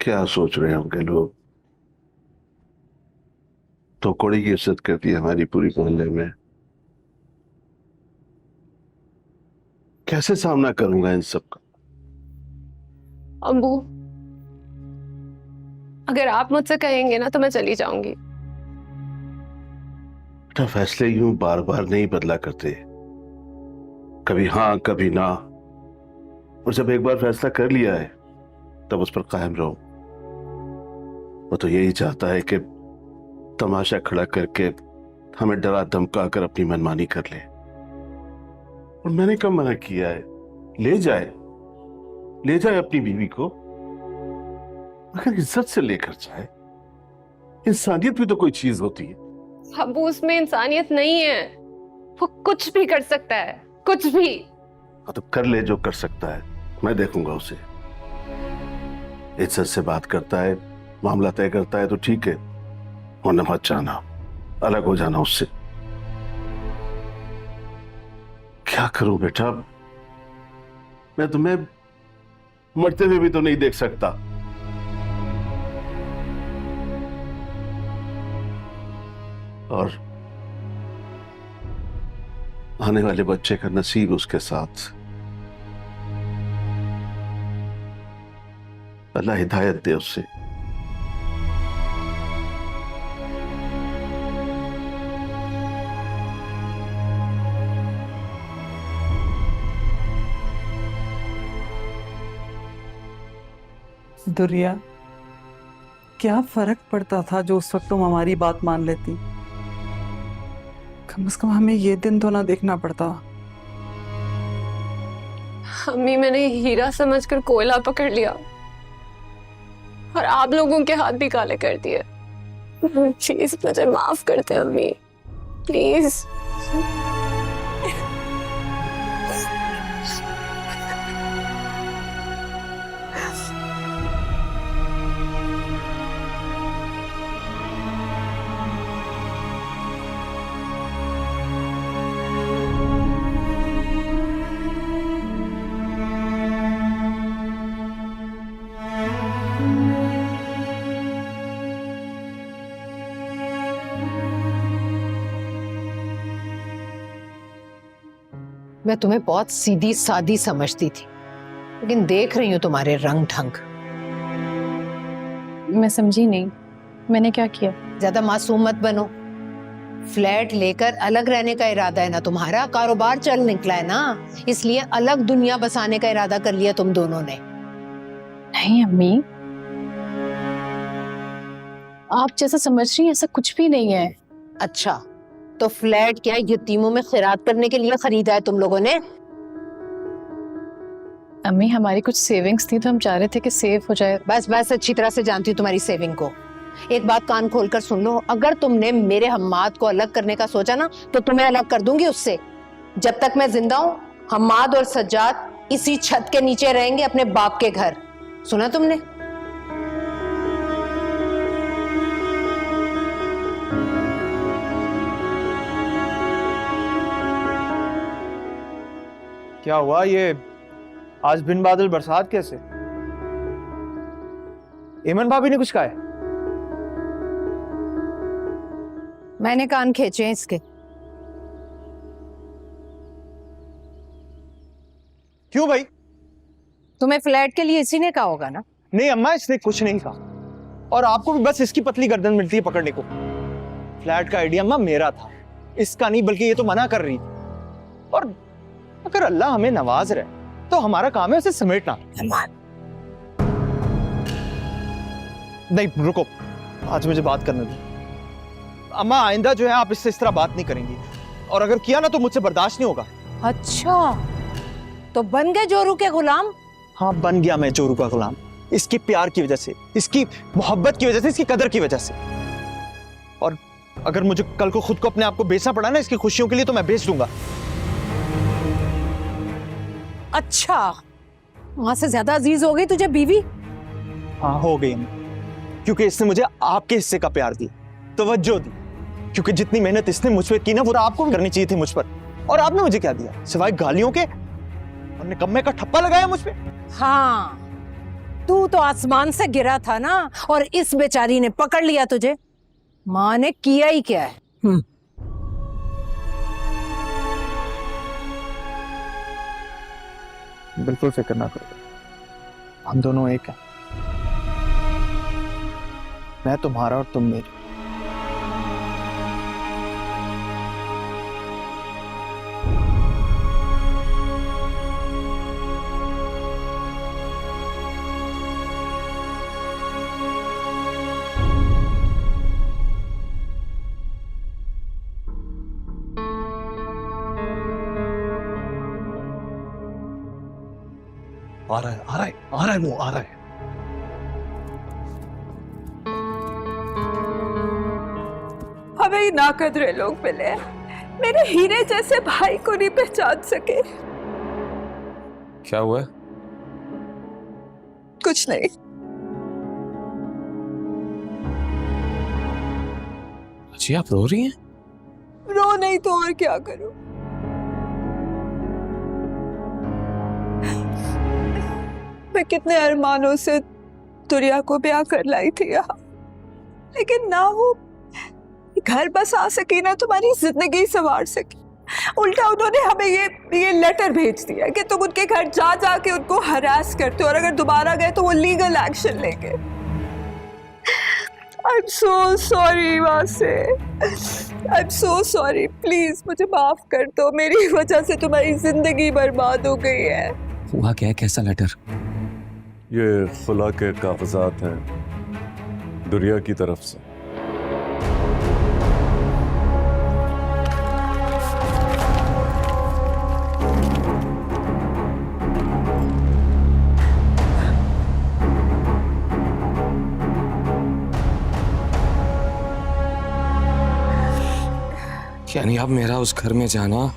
क्या सोच रहे होंगे लोग। तो कौड़ी की इज्जत करती है हमारी पूरी मोहल्ले में। कैसे सामना करूंगा इन सब का। अम्बू, अगर आप मुझसे कहेंगे ना तो मैं चली जाऊंगी। बेटा फैसले यूं बार बार नहीं बदला करते, कभी हाँ कभी ना। और जब एक बार फैसला कर लिया है तब उस पर कायम रहो। वो तो यही चाहता है कि तमाशा खड़ा करके हमें डरा धमका कर अपनी मनमानी कर ले। और मैंने कब मना किया है। ले जाए अपनी बीवी को, मगर इज्जत से लेकर जाए। इंसानियत भी तो कोई चीज होती है। अम्बू, उसमें इंसानियत नहीं है। वो कुछ भी कर सकता है, कुछ भी। हाँ तो कर ले जो कर सकता है, मैं देखूंगा उसे। इज्जत से बात करता है, मामला तय करता है तो ठीक है, वरना मत जाना, अलग हो जाना उससे। क्या करूं बेटा, मैं तुम्हें मरते हुए भी तो नहीं देख सकता। और आने वाले बच्चे का नसीब उसके साथ। अल्लाह हिदायत दे उससे। दुरिया, क्या फर्क पड़ता था जो उस वक्त तुम हमारी बात मान लेती। कम से कम हमें ये दिन तो ना देखना पड़ता। अम्मी, मैंने हीरा समझकर कोयला पकड़ लिया और आप लोगों के हाथ भी काले कर दिए। प्लीज मुझे माफ कर दे अम्मी, प्लीज। मैं तुम्हें बहुत सीधी सादी समझती थी, लेकिन देख रही हूँ तुम्हारे रंग ढंग। मैं समझी नहीं, मैंने क्या किया? ज्यादा मासूम मत बनो। फ्लैट लेकर अलग रहने का इरादा है ना तुम्हारा, कारोबार चल निकला है ना, इसलिए अलग दुनिया बसाने का इरादा कर लिया तुम दोनों ने। नहीं अम्मी, आप जैसा समझ रही हैं ऐसा कुछ भी नहीं है। अच्छा, तो फ्लैट क्या यतीमों में खैरात करने के लिए खरीदा है तुम लोगों ने? अम्मी, हमारी कुछ सेविंग्स थी तो हम चाह रहे थे कि सेव हो जाए। बस बस, अच्छी तरह से जानती हूँ तुम्हारी सेविंग को। एक बात कान खोलकर सुन लो, अगर तुमने मेरे हम्माद को अलग करने का सोचा ना तो तुम्हें अलग कर दूंगी उससे। जब तक मैं जिंदा हूँ हम्माद और सज्जाद इसी छत के नीचे रहेंगे अपने बाप के घर। सुना तुमने? क्या हुआ ये आज बिन बादल बरसात कैसे? एमन भाभी ने कुछ कहा है? मैंने कान खींचे हैं इसके। क्यों भाई? तुम्हें फ्लैट के लिए इसी ने कहा होगा ना? नहीं अम्मा, इसने कुछ नहीं कहा। और आपको भी बस इसकी पतली गर्दन मिलती है पकड़ने को। फ्लैट का आइडिया अम्मा मेरा था, इसका नहीं, बल्कि ये तो मना कर रही थी। और अगर अल्लाह हमें नवाज रहे तो हमारा काम है उसे समेटना। नहीं रुको, आज मुझे बात करने दो। अम्मा आइंदा जो है आप इससे इस तरह बात नहीं करेंगी, और अगर किया ना तो मुझसे बर्दाश्त नहीं होगा। अच्छा, तो बन गए जोरू के गुलाम? हाँ, बन गया मैं जोरू का गुलाम, इसकी प्यार की वजह से, इसकी मोहब्बत की वजह से, इसकी कदर की वजह से। और अगर मुझे कल को खुद को अपने आप को बेचना पड़ा ना इसकी खुशियों के लिए तो मैं बेच दूंगा। अच्छा, वहां से ज्यादा अजीज हो गई तुझे बीवी? हाँ हो गई अम्मा, क्योंकि इसने मुझे आपके हिस्से का प्यार दिया, तवज्जो दी। क्योंकि जितनी मेहनत इसने मुझ पर की ना वो आपको भी करनी चाहिए थी मुझ पर। और आपने मुझे क्या दिया सिवाय गालियों के? और निकम्मे का ठप्पा लगाया मुझ पे। हाँ, तू तो आसमान से गिरा था ना, और इस बेचारी ने पकड़ लिया तुझे। माँ ने किया ही क्या है? बिल्कुल फिक्र ना करो, हम दोनों एक हैं। मैं तुम्हारा और तुम मेरी। आ रहा है, आ रहा है, आ रहा है, वो आ रहा है। हमें ना कदरे लोग मिले, मेरे हीरे जैसे भाई को नहीं पहचान सके। क्या हुआ? कुछ नहीं। जी आप रो रही हैं? रो नहीं तो और क्या करूं? मैं कितने अरमानों से दुनिया को ब्याह कर लाई थी यहाँ, लेकिन ना वो घर बस आ सकी ना तुम्हारी जिंदगी संवार सकी। उल्टा उन्होंने हमें ये लेटर भेज दिया कि तुम उनके घर जा जाके उनको हरास करते हो, और अगर दोबारा गए तो वो लीगल एक्शन लेंगे। I'm so sorry वासे, I'm so sorry, प्लीज मुझे माफ कर दो। मेरी वजह से तुम्हारी जिंदगी बर्बाद हो गई है। हुआ क्या है? कैसा लेटर? ये खुला के कागजात हैं दुनिया की तरफ से। यानी अब मेरा उस घर में जाना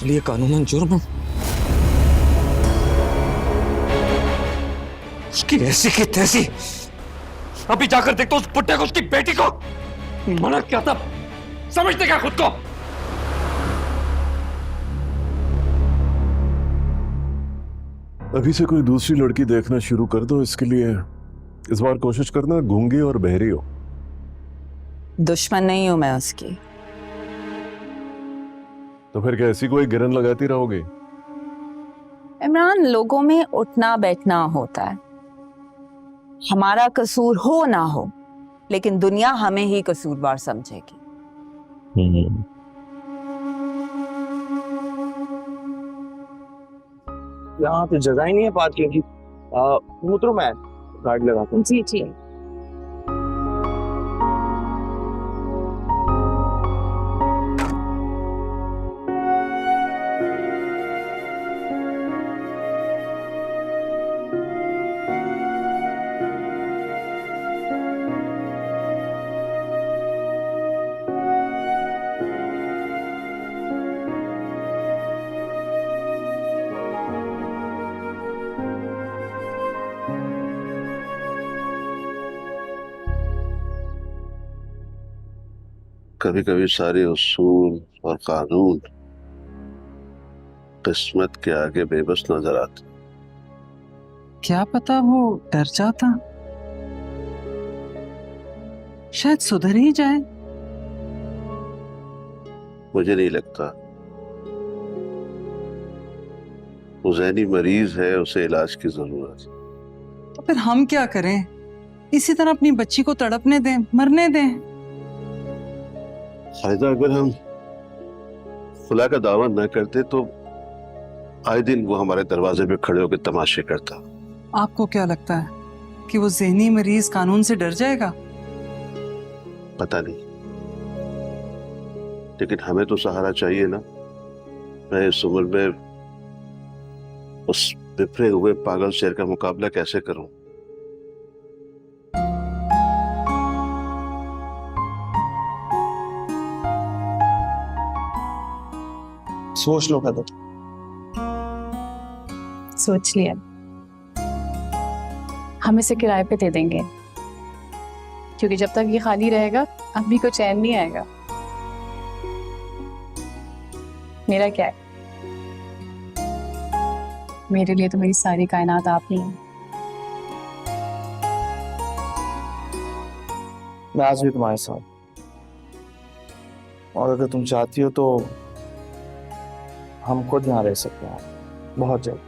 ये कानूनन जुर्म है? उसकी ऐसी की तैसी। अभी जाकर देखता हूं उस पुट्टे को, उसकी बेटी को। मना क्या था? समझते क्या खुद को? अभी से कोई दूसरी लड़की देखना शुरू कर दो। इसके लिए इस बार कोशिश करना गूंगी और बहरी हो। दुश्मन नहीं हूं मैं उसकी। तो फिर क्या ऐसी कोई गिरन लगाती रहोगी? इमरान, लोगों में उठना बैठना होता है। हमारा कसूर हो ना हो, लेकिन दुनिया हमें ही कसूरवार समझेगी। यहाँ पे जगह ही नहीं है पार्किंग की। उतरो, मैं गाड़ी लगाता हूँ। जी जी। कभी कभी सारे उसूल और कानून किस्मत के आगे बेबस नजर आते। क्या पता वो डर जाता, शायद सुधर ही जाए। मुझे नहीं लगता। वो ज़हनी मरीज है, उसे इलाज की जरूरत है। तो फिर हम क्या करें? इसी तरह अपनी बच्ची को तड़पने दें, मरने दें। फायदा अगर हम खुला का दावा न करते तो आए दिन वो हमारे दरवाजे पे खड़े होकर तमाशे करता। आपको क्या लगता है कि वो ज़हनी मरीज कानून से डर जाएगा? पता नहीं, लेकिन हमें तो सहारा चाहिए ना। मैं इस उम्र में उस बिफरे हुए पागल शेर का मुकाबला कैसे करूं? सोच लो कदर। सोच लिया, हम इसे किराए पे दे देंगे, क्योंकि जब तक ये खाली रहेगा अम्मी को चैन नहीं आएगा। मेरा क्या है, मेरे लिए तो मेरी सारी कायनात आप ही हैं। मैं आज भी तुम्हारे साथ, और अगर तुम चाहती हो तो हम खुद यहाँ रह सकते हैं बहुत जल्द।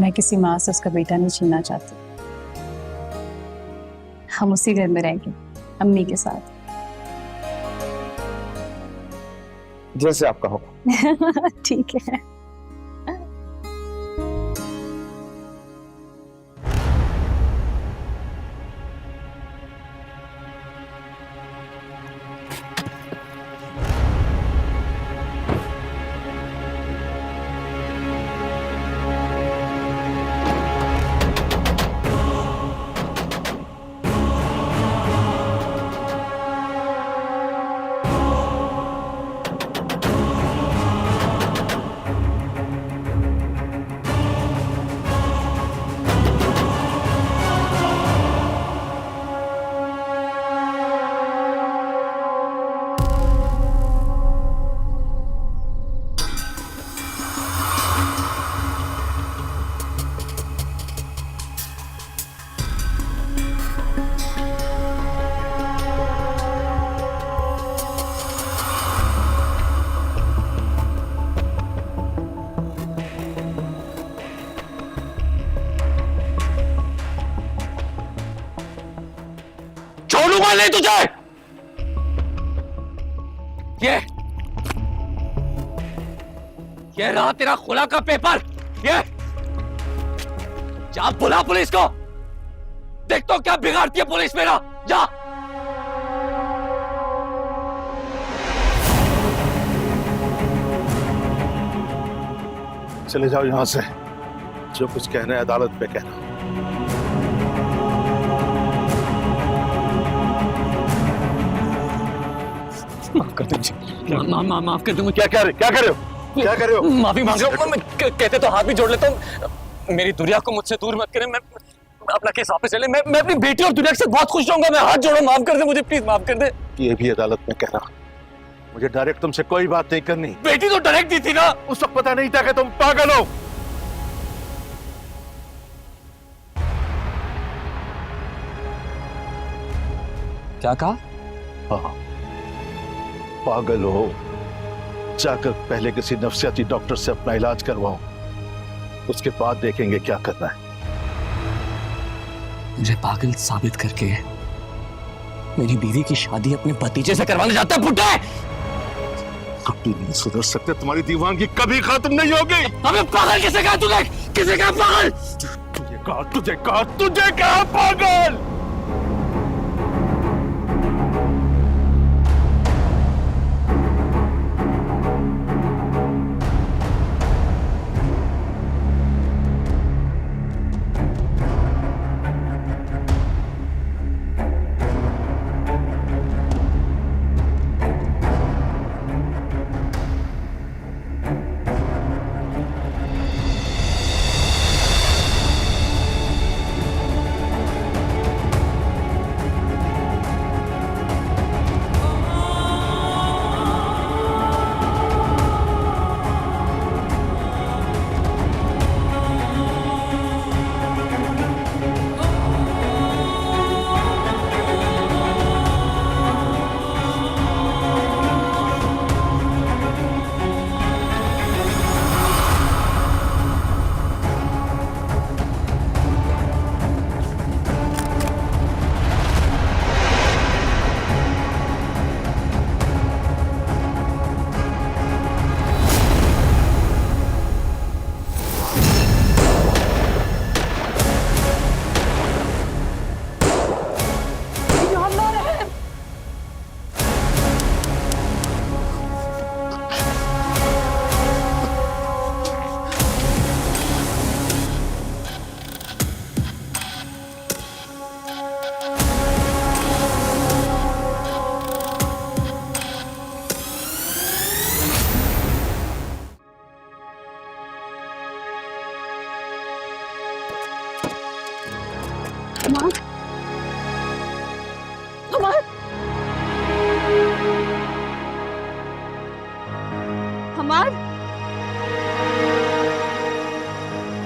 मैं किसी माँ से उसका बेटा नहीं छीनना चाहती। हम उसी घर में रहेंगे अम्मी के साथ। जैसे आपका होगा। ठीक है। छोड़ूंगा नहीं तुझे। ये रहा तेरा खुला का पेपर। ये जा बुला पुलिस को। देख तो क्या बिगाड़ती है पुलिस मेरा। जा। चले जाओ यहां से। जो कुछ कहना है अदालत पे कहना। माफ कर दो माफ कर दो। क्या कर रहे हो? क्या कर रहे हो? माफी मांग रहा हूं। मैं कहते तो हाथ भी जोड़ लेता हूं। मेरी दुनिया को मुझसे दूर मत करें। मैं अपना केस वापस ले ले। मैं अपनी बेटी और दुनिया से बहुत खुश रहूंगा। मैं हाथ जोड़ो, माफ कर दे मुझे, प्लीज माफ कर दे। ये भी अदालत में कहना। मुझे डायरेक्ट तुमसे कोई बात नहीं करनी। बेटी तो डायरेक्ट दी थी ना। उस वक्त पता नहीं था कि तुम पागल हो। क्या कहा? हाँ, पागल हो। जाकर पहले किसी नफ्सियाती डॉक्टर से अपना इलाज करवाओ, उसके बाद देखेंगे क्या करना है। मुझे पागल साबित करके मेरी बीवी की शादी अपने भतीजे से करवाने जाता है बुड्ढे। कभी नहीं सुधर सकते। तुम्हारी दीवानगी कभी खत्म नहीं होगी। अबे पागल किसे कहा तूने? किसे कहा पागल? तुझे कहा पागल।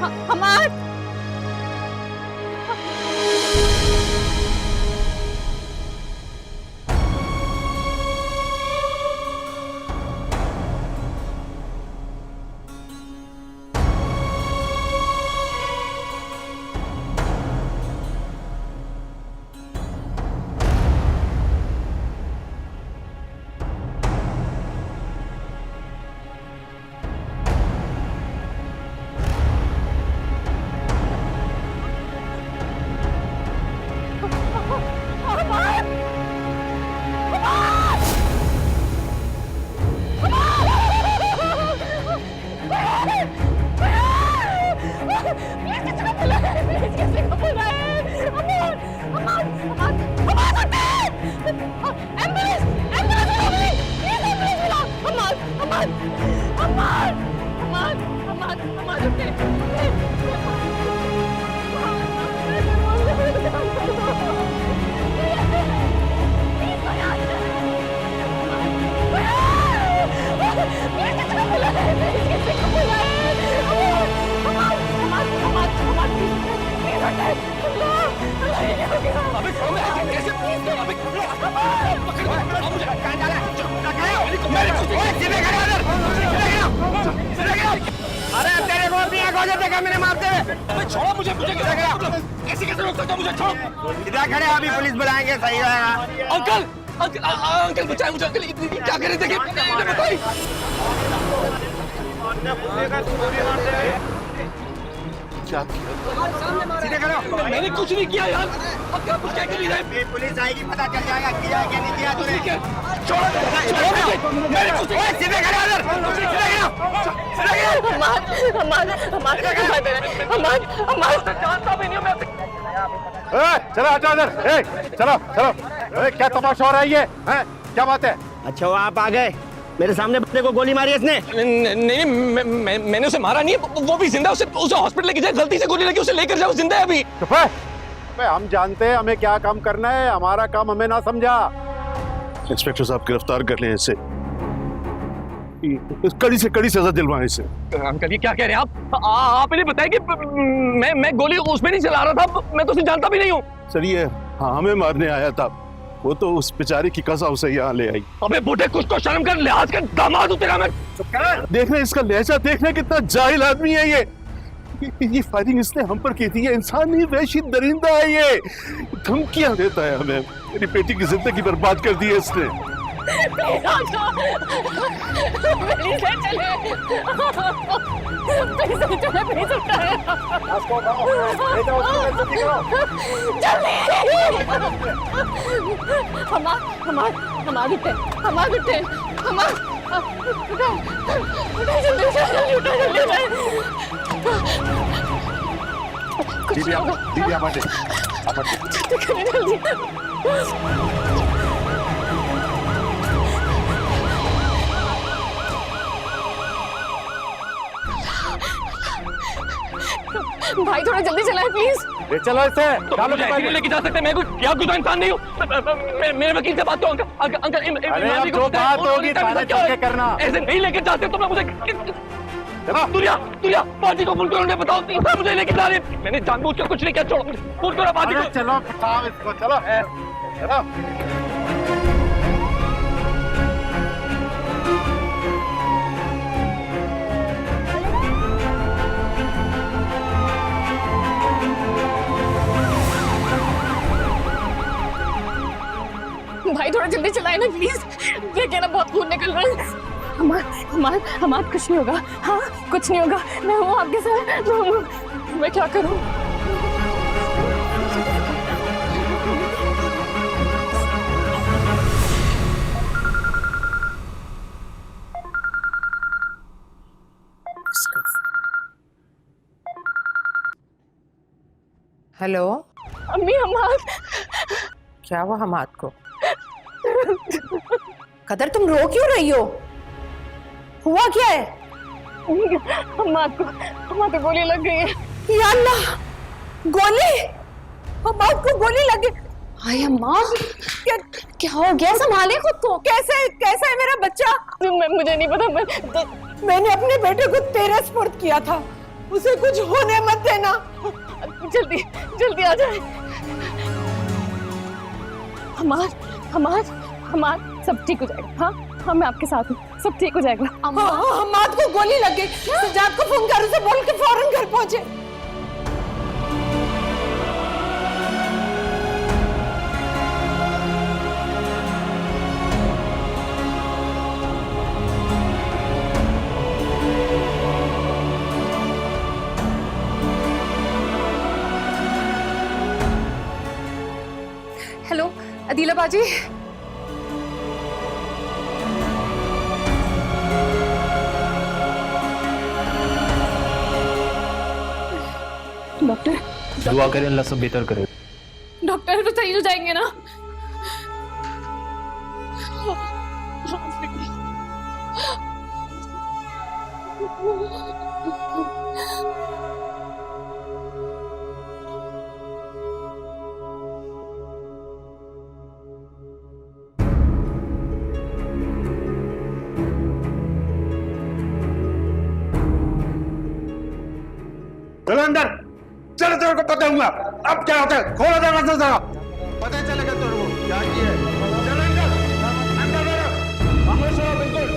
हमाद अरे तेरे को अपनी आंखों से देखा मैंने मारते हुए। अबे छोड़ो मुझे, मुझे कैसे कैसे रोक सकते हो मुझे? छोड़ो। इधर खड़े, अभी पुलिस बुलाएंगे, सही रहेगा। अंकल अंकल अंकल बचाए मुझे, अंकल क्या कर रहे थे? बताइए। क्या किया? सीधे खड़े हो। मैंने कुछ नहीं किया यार। अब क्या कुछ क्या कर रहे हैं? पुलिस आएगी, पता चल जाएगा किया क्या नहीं किया तूने। छोड़ो मैंने कुछ नहीं। सीधे खड़े हो इधर। जानता भी नहीं हूँ मैं। चलो हटो इधर। चलो चलो। क्या तमाशा हो रहा है ये? क्या बात है? अच्छा वो आप आ गए, मेरे सामने बच्चे को गोली मारी इसने? नहीं मैंने उसे मारा नहीं, वो भी जिंदा। उसे हॉस्पिटल लेके जाए, गलती से गोली लगी, उसे लेकर जाओ, जिंदा है अभी। चुप है। हम जानते हैं हमें क्या काम करना है, हमारा काम हमें ना समझा। इंस्पेक्टर साहब गिरफ्तार कर लें इसे, कड़ी से कड़ी सजा दिलवाएं इसे। अंकल ये क्या कह रहे हैं आप इन्हें बताएं कि मैं गोली उसमें नहीं चला रहा था, मैं तो उसे जानता भी नहीं हूँ। सर ये हमें मारने आया था, वो तो उस बेचारी की कसम से यहाँ ले आई। अबे बूढ़े कुछ तो शर्म कर, लिहाज कर, दामाद हूँ तेरा मैं। देखने इसका लहजा, देखने कितना जाहिल आदमी है ये फायरिंग इसने हम पर की थी। ये इंसान नहीं, वैशी दरिंदा है ये, धमकियां देता है हमें। मेरी बेटी की जिंदगी बर्बाद कर दी है इसने। भाई थोड़ा जल्दी चलाएं प्लीज। चलो इसे तो मुझे ऐसे नहीं लेके जा सकते, मैं कुछ तो इंसान नहीं हूँ। मेरे वकील से बात करो अंकल। जो बात होगी थाने चल के करना। ऐसे नहीं लेके जाते तो मैं मुझे तुरिया पार्टी को फोन करो, बताओ मुझे लेके जा रहे। मैंने जानबूझ कर कुछ नहीं किया, छोड़ो फोन करो पार्टी को। चलो इसको, चलो चलो। भाई थोड़ा जल्दी चलाए ना प्लीज, देखिए ना बहुत खून निकल रहा है। हमार कुछ नहीं होगा। हाँ कुछ नहीं होगा, मैं हूँ आपके साथ। मैं क्या करूँ? हेलो अम्मी, हमार क्या हुआ हमाद को? कदर तुम रो क्यों रही हो? हुआ क्या है? हमार को गोली लग गई है। या अल्लाह, गोली? हमाद को गोली लग गई? हाय अम्मा, क्या हो गया? संभाले खुद को। कैसे है मेरा बच्चा? मुझे नहीं पता। मैंने अपने बेटे को तेरे स्पुर्द किया था, उसे कुछ होने मत देना। जल्दी जल्दी आ जाए। हमार सब ठीक हो जाएगा। हाँ मैं आपके साथ हूँ, सब ठीक हो जाएगा। हम्माद को गोली लग गई। सज्जाद को फोन कर, उसे बोल के फौरन घर पहुंचे। हेलो अदीला बाजी। डॉक्टर दुआ करें अल्लाह सब बेहतर करे। डॉक्टर तो सही हो जाएंगे ना? चलो अंदर, चलो तेरे को पता हुआ अब क्या होता है। खोलो दरवाजा जरा, पता चलेगा तेरे को क्या किया है। चलो अंदर, अंदर बैठो, खामोश रहो बिल्कुल।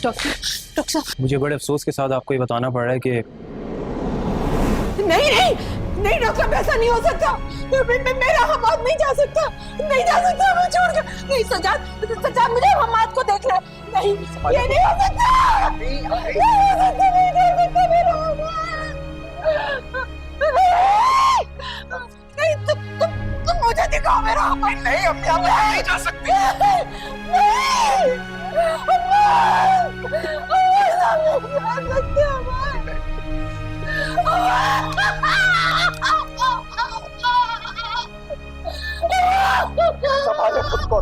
डॉक्टर साहब, मुझे बड़े अफसोस के साथ आपको ये बताना पड़ रहा है कि नहीं नहीं नहीं डॉक्टर साहब, ऐसा नहीं हो सकता। मेरा हमाद नहीं जा सकता, नहीं जा सकता। मैं छोड़ कर नहीं। सज्जाद मुझे हमाद को देखना है। नहीं ये नहीं हो सकता, नहीं हो सकता, नहीं जा सकता मेरा हमाद। नहीं तुम मुझे दिखाओ मेरा हमाद। नहीं हम यहाँ नहीं जा सकते। नहीं संभाले खुद को।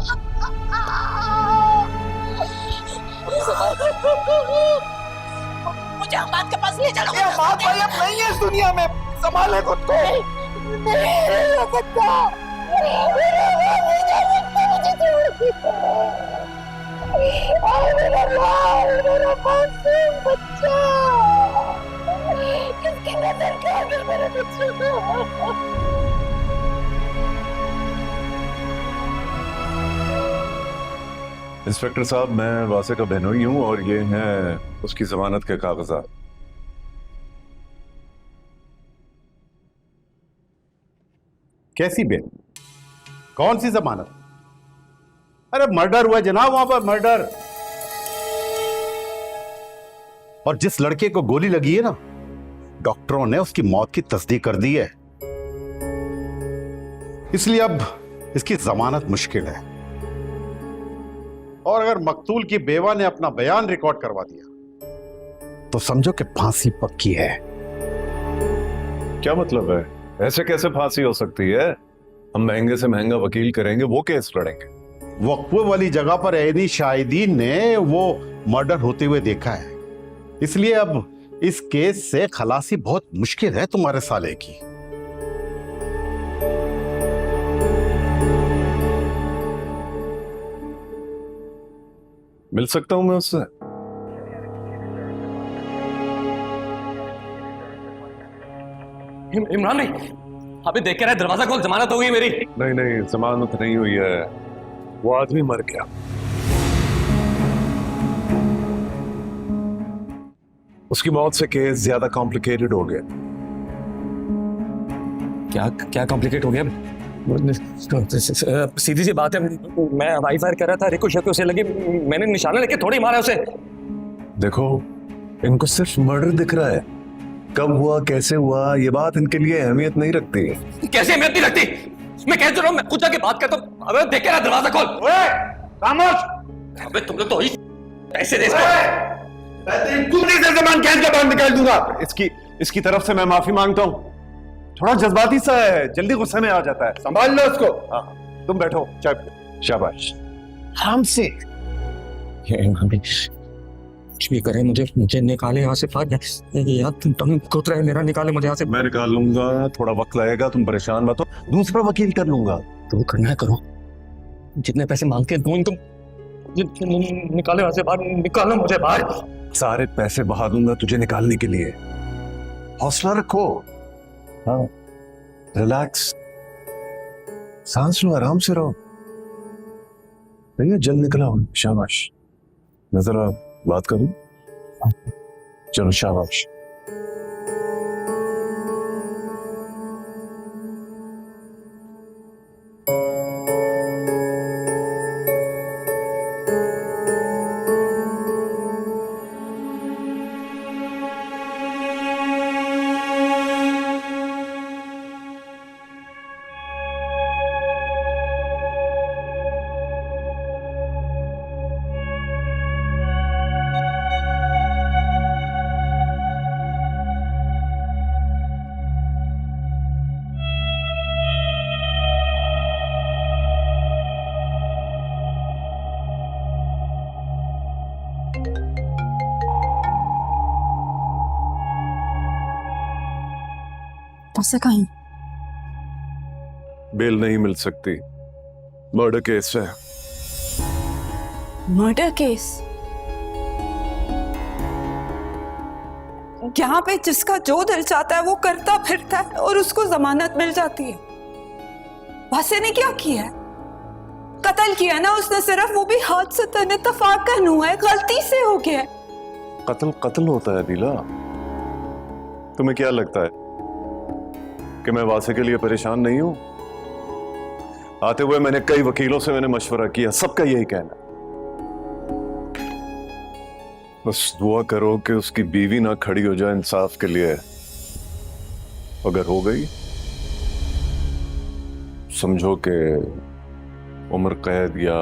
मुझे हमाद के पास ले चलो। हमाद भाई अब नहीं है इस दुनिया में, संभाले खुद को। नहीं हो सकता, नहीं जा सकता, मुझे मेरा मासूम बच्चा किसकी नजर के आगे मेरे बच्चे को। इंस्पेक्टर साहब, मैं वासे का बहनोई हूं और ये हैं उसकी जमानत के कागजात। कैसी बेल? कौन सी जमानत? अरे मर्डर हुआ जनाब, वहां पर मर्डर। और जिस लड़के को गोली लगी है ना, डॉक्टरों ने उसकी मौत की तस्दीक कर दी है। इसलिए अब इसकी जमानत मुश्किल है। और अगर मकतूल की बेवा ने अपना बयान रिकॉर्ड करवा दिया तो समझो कि फांसी पक्की है। क्या मतलब है? ऐसे कैसे फांसी हो सकती है? हम महंगे से महंगा वकील करेंगे, वो केस लड़ेंगे। वक्फे वाली जगह पर ऐनी शाहिदीन ने वो मर्डर होते हुए देखा है, इसलिए अब इस केस से खलासी बहुत मुश्किल है तुम्हारे साले की। मिल सकता हूं मैं उससे? इमरान भाई, अभी देख के रहे, दरवाजा खोल, जमानत हो गई मेरी। नहीं नहीं, जमानत नहीं हुई है, वो आदमी मर गया। उसकी मौत से केस ज्यादा कॉम्प्लिकेटेड हो गया। क्या क्या कॉम्प्लिकेट हो गया? सीधी सी बात है, मैं हवाई फायर कर रहा था, रिको शको से लगी, मैंने निशाना लेके थोड़ी मारा उसे। देखो, इनको सिर्फ मर्डर दिख रहा है, कब हुआ कैसे हुआ ये बात इनके लिए अहमियत नहीं रखती। कैसे अहमियत नहीं रखती? मैं कह तो रहा हूं, मैं खुद जाके बात करता हूं। अबे देख के ना, दरवाजा खोल। खामोश। अबे तुम लोग तो ही पैसे दे इसको। मैं तेरी कुंडली से जबान खींच के बाहर निकाल दूंगा। इसकी तरफ से मैं माफी मांगता हूँ। थोड़ा जज्बाती सा है, जल्दी गुस्से में आ जाता है। संभाल लो उसको। हाँ, तुम बैठो, चाय पियो। शाबाश। आराम से। कुछ भी करे मुझे निकाले यहाँ से बाहर यार। तुम खुद रहे मेरा, निकाले मुझे यहाँ से। मैं निकाल लूंगा, थोड़ा वक्त लगेगा, तुम परेशान मत हो, दूसरा वकील कर लूंगा। तो करना है करो, जितने पैसे मांगते दो इनको, निकाले यहाँ से बाहर, निकालो मुझे बाहर। सारे पैसे बहा दूंगा तुझे निकालने के लिए। हौसला रखो। हाँ, रिलैक्स, सांस लो, आराम से रहो। भैया जल्द निकला हूं। शाबाश। मैं जरा बात करूं? चलो शाबाश। पैसे कहीं? बेल नहीं मिल सकती, मर्डर केस है। Murder case? यहाँ पे जिसका जो दिल चाहता है वो करता फिरता है और उसको जमानत मिल जाती है। वासे ने क्या किया है? कत्ल किया ना उसने, सिर्फ वो भी हादसतन इत्तफाकन हुआ है, गलती से हो गया है। कत्ल होता है दिला। तुम्हें क्या लगता है कि मैं वासे के लिए परेशान नहीं हूं? आते हुए मैंने कई वकीलों से मशवरा किया, सबका यही कहना है। बस दुआ करो कि उसकी बीवी ना खड़ी हो जाए इंसाफ के लिए। अगर हो गई समझो कि उम्र कैद या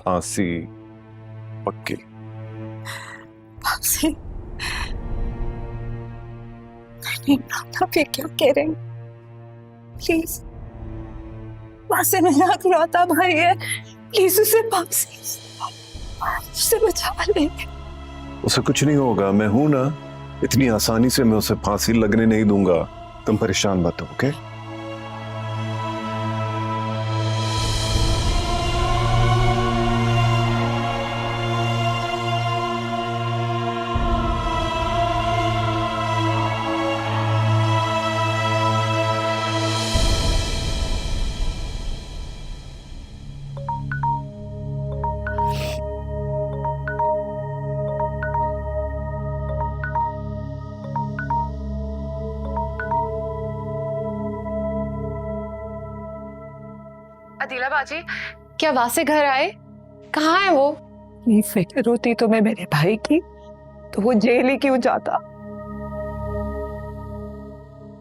फांसी पक्की। फांसी? आप ये क्या कह रहे हैं? प्लीज, वासे मेरा इकलौता भाई है, प्लीज उसे फांसी से बचा ले। उसे कुछ नहीं होगा, मैं हूं ना, इतनी आसानी से मैं उसे फांसी लगने नहीं दूंगा। तुम परेशान मत हो, ओके? अदीला बाजी, क्या वासे घर आए? कहाँ है वो? ये फिक्र होती तुम्हें मेरे भाई की तो वो जेल ही क्यों जाता?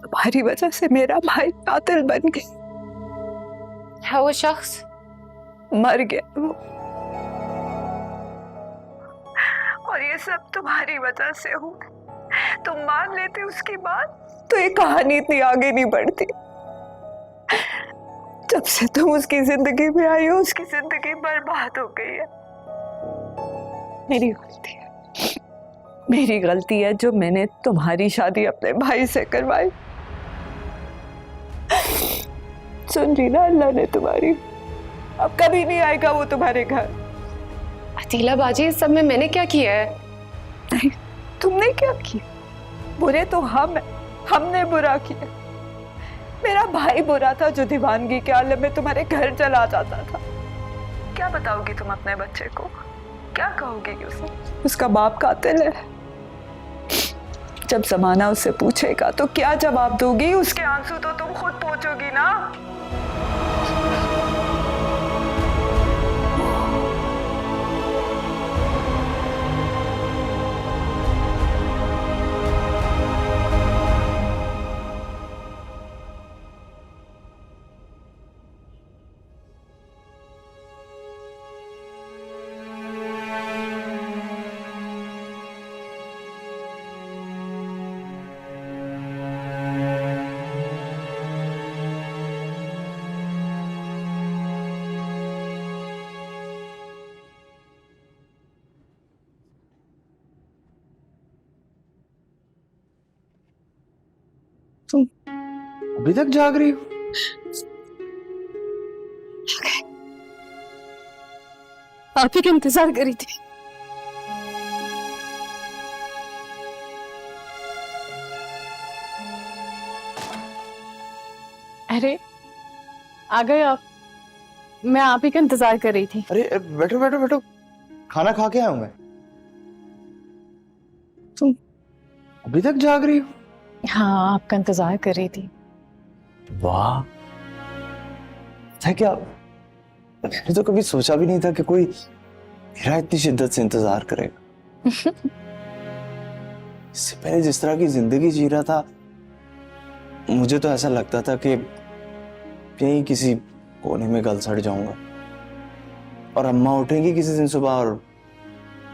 तुम्हारी वजह से मेरा भाई कातिल बन गया। है वो शख्स? मर गया वो, और ये सब तुम्हारी वजह से हुआ। तुम मान लेते उसकी बात तो ये कहानी इतनी आगे नहीं बढ़ती। जब से तुम उसकी जिंदगी में आई हो, उसकी जिंदगी बर्बाद हो गई है। मेरी गलती है, मेरी गलती है जो मैंने तुम्हारी शादी अपने भाई से करवाई। सुन रही ना, अल्लाह ने तुम्हारी, अब कभी नहीं आएगा वो तुम्हारे घर। अदीला बाजी, इस सब में मैंने क्या किया है? नहीं, तुमने क्या किया? बुरे तो हमने बुरा किया। मेरा भाई बुरा था जो दीवानगी के आलम में तुम्हारे घर चला जाता था। क्या बताओगी तुम अपने बच्चे को? क्या कहोगी उसे? उसका बाप कातिल है। जब जमाना उससे पूछेगा तो क्या जवाब दोगी? उसके आंसू तो तुम खुद पोंछोगी ना। तुम अभी तक जाग रही हो? आप ही का इंतजार करी थी। अरे आ गए आप। मैं आप ही का इंतजार कर रही थी। अरे बैठो बैठो बैठो, खाना खा के आया हूं मैं। तुम अभी तक जाग रही हो? हाँ, आपका इंतजार कर रही थी। वाह, था क्या? मैंने तो कभी सोचा भी नहीं था कि कोई मेरा इतनी शिद्दत से इंतजार करेगा। इससे पहले जिस तरह की जिंदगी जी रहा था, मुझे तो ऐसा लगता था कि यहीं किसी कोने में गल सड़ जाऊंगा और अम्मा उठेंगी किसी दिन सुबह और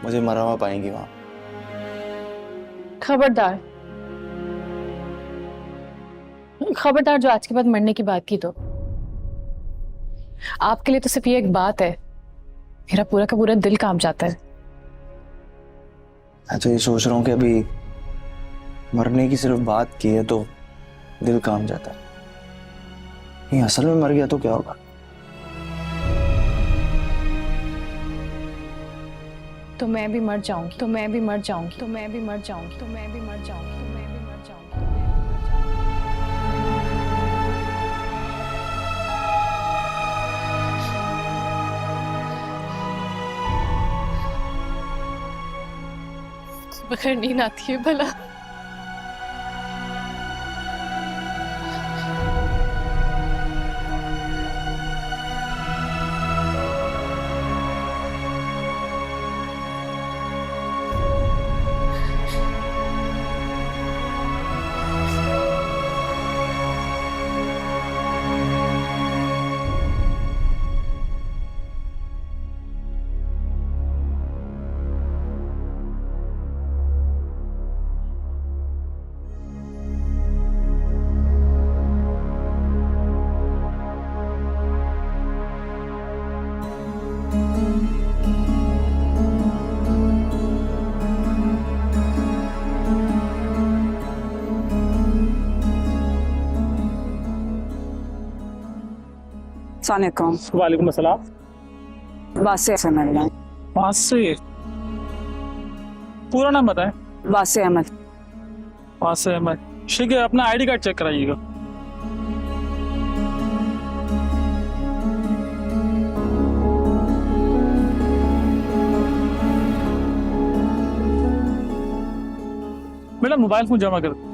मुझे मरा हुआ पाएंगी वहां। खबरदार, खबरदार जो आज के बाद मरने की बात की तो। आपके लिए तो सिर्फ ये एक बात है, मेरा पूरा का पूरा दिल कांप जाता है। मैं तो ये सोच रहा हूँ कि अभी मरने की सिर्फ बात की है तो दिल कांप जाता है, ये असल में मर गया तो क्या होगा? तो मैं भी मर जाऊंगी, तो मैं भी मर जाऊंगी, तो मैं भी मर जाऊंगी, तो मैं भी मर जाऊंगी, तो मैं भी मर जाऊंगी, तो मैं भी मर जाऊंगी। बगैर नींद आती है भला। वालेकुम अस्सलाम। वासे अहमद। वासे, पूरा नाम बताएं। वासे अहमद। वासे अहमद, ठीक है। अपना आईडी कार्ड चेक कराइएगा। मेरा मोबाइल फोन जमा कर।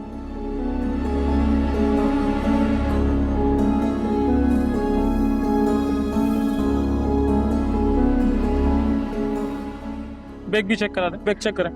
बैग भी चेक करा दें, बैग चेक करें।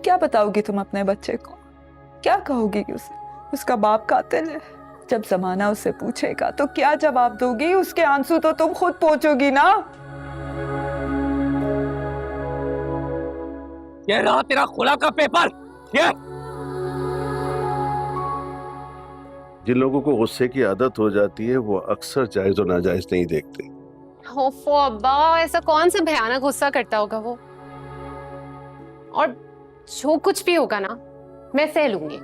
क्या बताओगी तुम अपने बच्चे को? क्या कहोगी उसे? उसका बाप कातिल है। जब जमाना उससे पूछेगा तो क्या जवाब दोगी? उसके आंसू तो तुम खुद पोंछोगी ना। ये रहा तेरा खुला का पेपर। ये जिन लोगों को गुस्से की आदत हो जाती है वो अक्सर जायज और नाजायज नहीं देखते। ओफो अब्बा, ऐसा कौन सा भयानक गुस्सा करता होगा वो? और जो कुछ भी होगा ना, मैं सह लूंगी।